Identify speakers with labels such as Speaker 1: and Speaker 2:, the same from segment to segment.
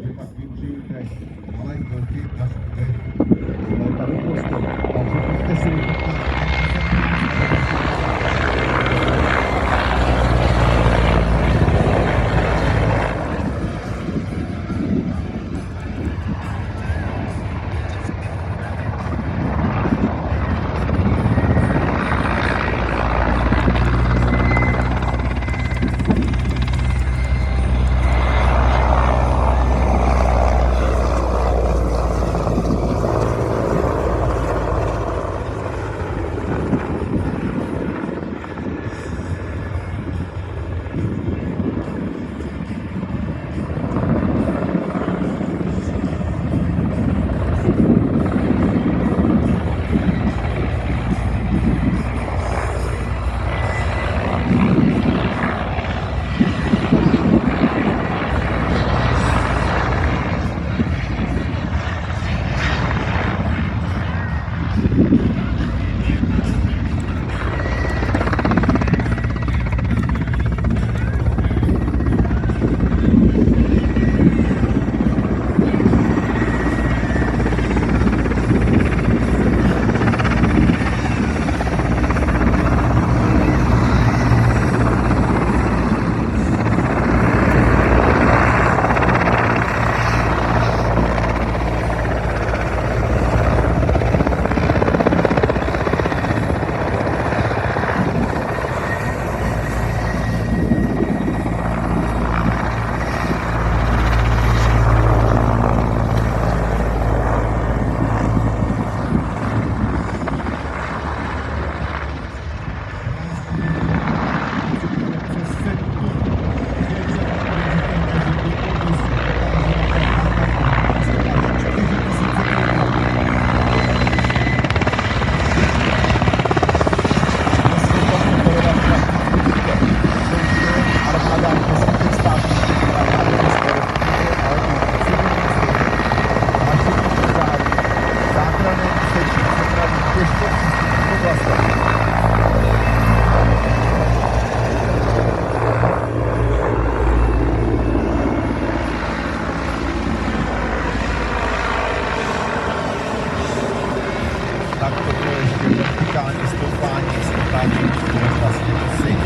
Speaker 1: že pak využijete malé chvilky, až bude tady prostor. Takže pojďte si vypotkat. Tak to bylo ještě vertikální stoupání s otáčením vlastně osy.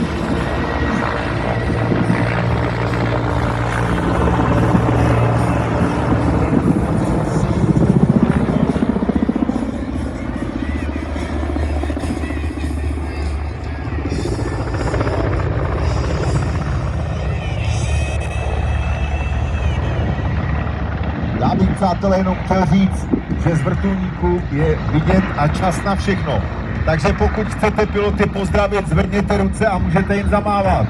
Speaker 1: Já bych, přátelé, jenom chtěl říct, že z vrtulníku je vidět a čas na všechno. Takže pokud chcete piloty pozdravit, zvedněte ruce a můžete jim zamávat.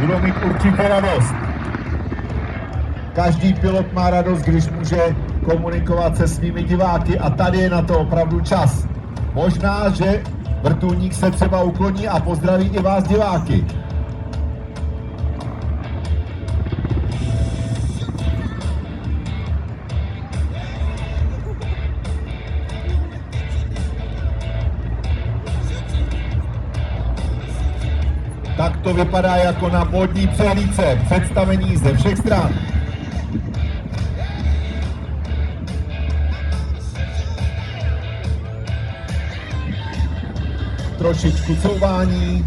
Speaker 1: Budou mít určitě radost. Každý pilot má radost, když může komunikovat se svými diváky a tady je na to opravdu čas. Možná, že vrtulník se třeba ukloní a pozdraví i vás diváky. Tak to vypadá jako na módní přehlídce, představení ze všech stran. Trošičku couvání.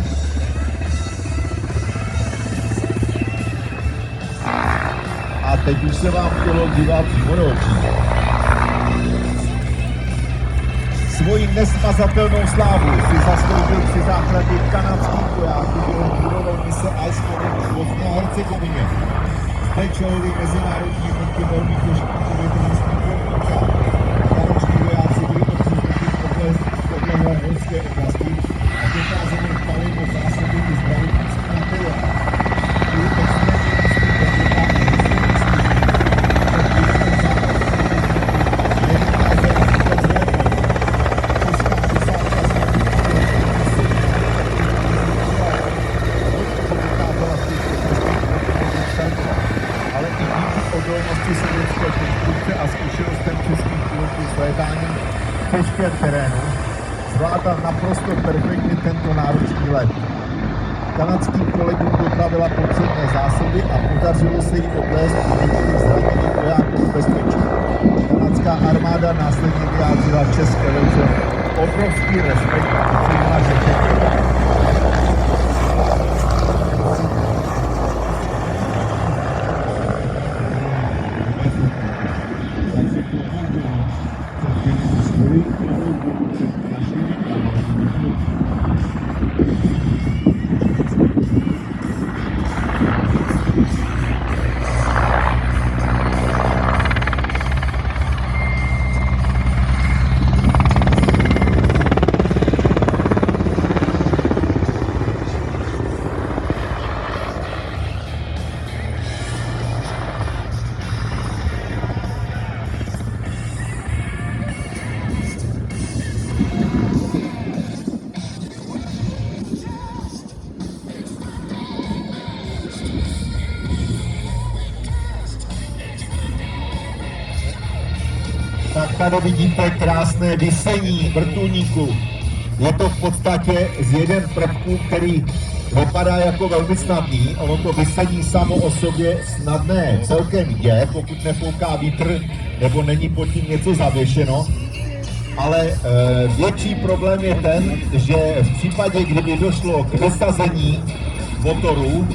Speaker 1: A teď už se vám chtělo dívat přímo do očí. Svoji nesmazatelnou slávu si zasloužil při základě kanadských vojáků během bojové mise Ice Corps v Bosně a Hercegovině. Zde čelili mezinárodní jednotky velmi těžkých povětrnostních podmínkách. Kanadští vojáci byli odsunuti v odlehlé horské oblasti a docházeli v palivu zásobení zdravotnických materiálů. Byli odolnosti sovětské konstrukce a zkušenostem českých pilotů s létáním v těžkém terénu zvládal naprosto perfektně tento náročný let. Kanadským kolegům dopravila potřebné zásoby a podařilo se jí odvést většinu zraněných vojáků velký respekt a to má řešení. Tak tady vidíte krásné visení vrtulníku. Je to v podstatě z jeden prvků, který vypadá jako velmi snadný. Ono to visení samo o sobě snadné celkem je, pokud nefouká vítr nebo není pod tím něco zavěšeno. Ale větší problém je ten, že v případě, kdyby došlo k vysazení motoru,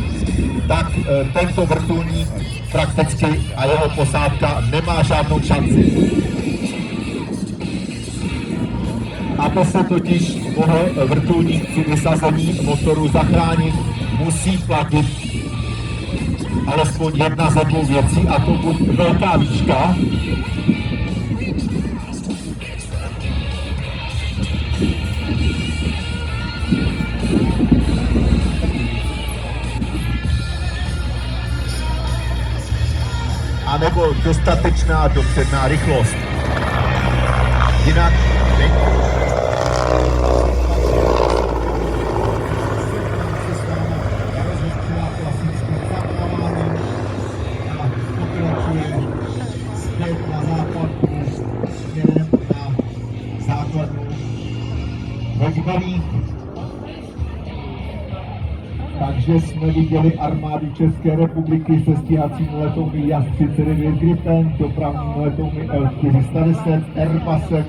Speaker 1: tak tento vrtulník prakticky a jeho posádka nemá žádnou šanci. Aby se totiž mohl vrtulník při vysazení motoru zachránit, musí platit alespoň jedna ze dvou věcí, a to buď velká výška, anebo dostatečná dopředná rychlost. Jinak takže jsme viděli armádu České republiky se stíhacími letouny JAS-39 Gripen, dopravními letouny L-410, Airbusem,